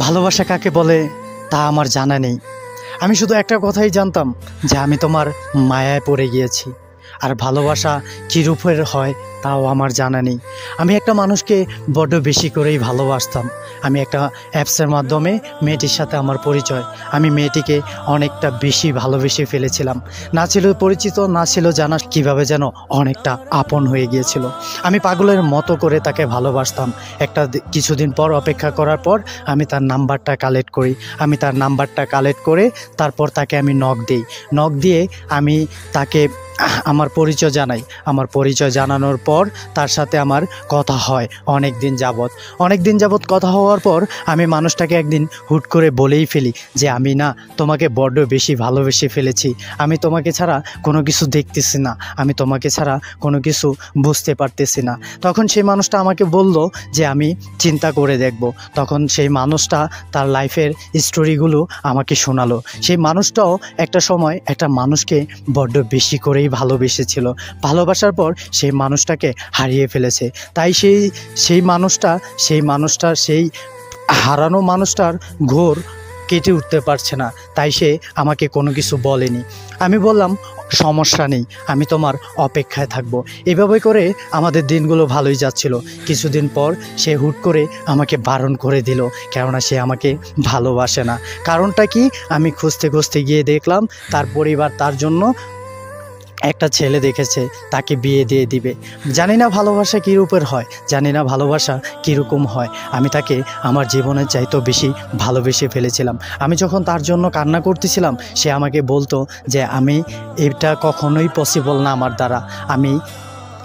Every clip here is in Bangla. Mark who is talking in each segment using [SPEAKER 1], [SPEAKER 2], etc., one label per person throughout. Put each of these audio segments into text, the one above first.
[SPEAKER 1] ভালোবাসা কাকে বলে তা আমার জানা নেই। আমি শুধু একটা কথাই জানতাম যে আমি তোমার মায়ায় পড়ে গিয়েছি। আর ভালোবাসা কী রূপের হয় তাও আমার জানা নেই। আমি একটা মানুষকে বড্ড বেশি করেই ভালোবাসতাম। আমি একটা অ্যাপসের মাধ্যমে মেয়েটির সাথে আমার পরিচয়। আমি মেয়েটিকে অনেকটা বেশি ভালোবেসে ফেলেছিলাম। না ছিল পরিচিত, না ছিল জানা, কীভাবে যেন অনেকটা আপন হয়ে গিয়েছিল। আমি পাগলের মতো করে তাকে ভালোবাসতাম। কিছুদিন পর অপেক্ষা করার পর আমি তার নাম্বারটা কালেক্ট করি। আমি তার নাম্বারটা কালেক্ট করে তারপর তাকে আমি নক দিই। নক দিয়ে আমি তাকে আমার পরিচয় জানাই। আমার পরিচয় জানানোর পর তার সাথে আমার কথা হয় অনেক দিন যাবৎ কথা হওয়ার পর আমি মানুষটাকে একদিন হুট করে বলেই ফেলি যে আমি না তোমাকে বড্ড বেশি ভালোবেসে ফেলেছি। আমি তোমাকে ছাড়া কোনো কিছু দেখতেছি না, আমি তোমাকে ছাড়া কোনো কিছু বুঝতে পারতেছি না। তখন সেই মানুষটা আমাকে বলল যে আমি চিন্তা করে দেখব। তখন সেই মানুষটা তার লাইফের স্টোরিগুলো আমাকে শোনালো। সেই মানুষটাও একটা সময় একটা মানুষকে বড্ড বেশি করেই ভালোবেসেছিল। ভালোবাসার পর সেই মানুষটাকে হারিয়ে ফেলেছে। তাই সেই হারানো মানুষটার ঘোর কেটে উঠতে পারছে না। তাই সে আমাকে কোনো কিছু বলেনি। আমি বললাম সমস্যা নেই, আমি তোমার অপেক্ষায় থাকবো। এভাবে করে আমাদের দিনগুলো ভালোই যাচ্ছিল। কিছুদিন পর সে হুট করে আমাকে বারণ করে দিল, কেননা সে আমাকে ভালোবাসে না। কারণটা কি? আমি খুঁজতে গিয়ে দেখলাম তার পরিবার তার জন্য একটা ছেলে দেখেছে, তাকে বিয়ে দিয়ে দিবে। জানি না ভালোবাসা কী রূপের হয়, জানি না ভালোবাসা কীরকম হয়। আমি তাকে আমার জীবনের চাইতেও বেশি ভালোবেসে ফেলেছিলাম। আমি যখন তার জন্য কান্না করতেছিলাম, সে আমাকে বলতো যে এটা কখনোই পসিবল না আমার দ্বারা, আমি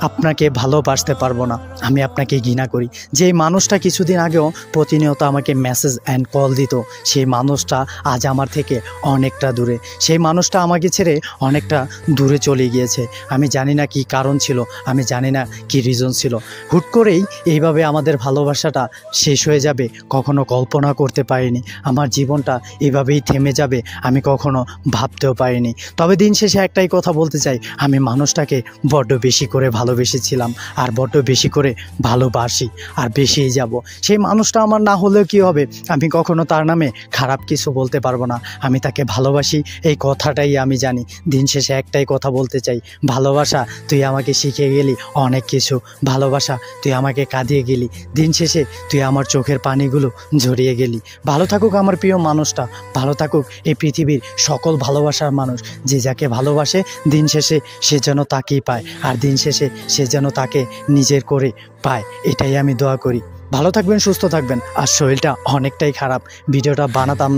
[SPEAKER 1] আপনাকে ভালোবাসতে পারবো না, আমি আপনাকে ঘৃণা করি। যেই মানুষটা কিছুদিন আগেও প্রতিনিয়ত আমাকে মেসেজ অ্যান্ড কল দিত, সেই মানুষটা আজ আমার থেকে অনেকটা দূরে। সেই মানুষটা আমাকে ছেড়ে অনেকটা দূরে চলে গিয়েছে। আমি জানি না কি কারণ ছিল, আমি জানি না কি রিজন ছিল। হুট করেই এইভাবে আমাদের ভালোবাসাটা শেষ হয়ে যাবে কখনো কল্পনা করতে পারিনি। আমার জীবনটা এভাবেই থেমে যাবে আমি কখনো ভাবতেও পারিনি। তবে দিন শেষে একটাই কথা বলতে চাই, আমি মানুষটাকে বড্ড বেশি করে ভালোবেসেছিলাম আর বড্ড বেশি করে ভালোবাসি আর বেশিই যাব। সেই মানুষটা আমার না হলেও কি হবে, আমি কখনো তার নামে খারাপ কিছু বলতে পারবো না। আমি তাকে ভালোবাসি, এই কথাটাই আমি জানি। দিন শেষে একটাই কথা বলতে চাই, ভালোবাসা তুই আমাকে শিখে গেলি অনেক কিছু, ভালোবাসা তুই আমাকে কাঁদিয়ে গেলি, দিন শেষে তুই আমার চোখের পানিগুলো ঝরিয়ে গেলি। ভালো থাকুক আমার প্রিয় মানুষটা, ভালো থাকুক এই পৃথিবীর সকল ভালোবাসার মানুষ। যে যাকে ভালোবাসে দিন শেষে সে যেন তাকেই পায়, আর দিন শেষে সে যেন তাকে নিজের করে পায়, এটাই আমি দোয়া করি। ভালো থাকবেন, সুস্থ থাকবেন। আর শরীরটা অনেকটাই খারাপ, ভিডিওটা বানাতাম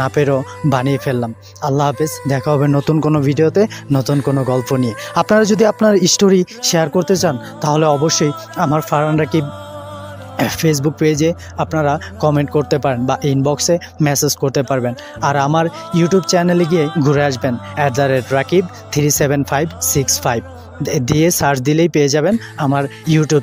[SPEAKER 1] না পেরেও বানিয়ে ফেললাম। আল্লাহ হাফেজ, দেখা হবে নতুন কোনো ভিডিওতে, নতুন কোনো গল্প নিয়ে। আপনারা যদি আপনার স্টোরি শেয়ার করতে চান তাহলে অবশ্যই আমার ফারহান রাকিব ফেসবুক পেজে আপনারা কমেন্ট করতে পারেন বা ইনবক্সে মেসেজ করতে পারবেন। আর আমার ইউটিউব চ্যানেলে গিয়ে ঘুরে আসবেন @rakib37565 দিয়ে সার্চ দিলেই পেয়ে যাবেন আমার ইউটিউব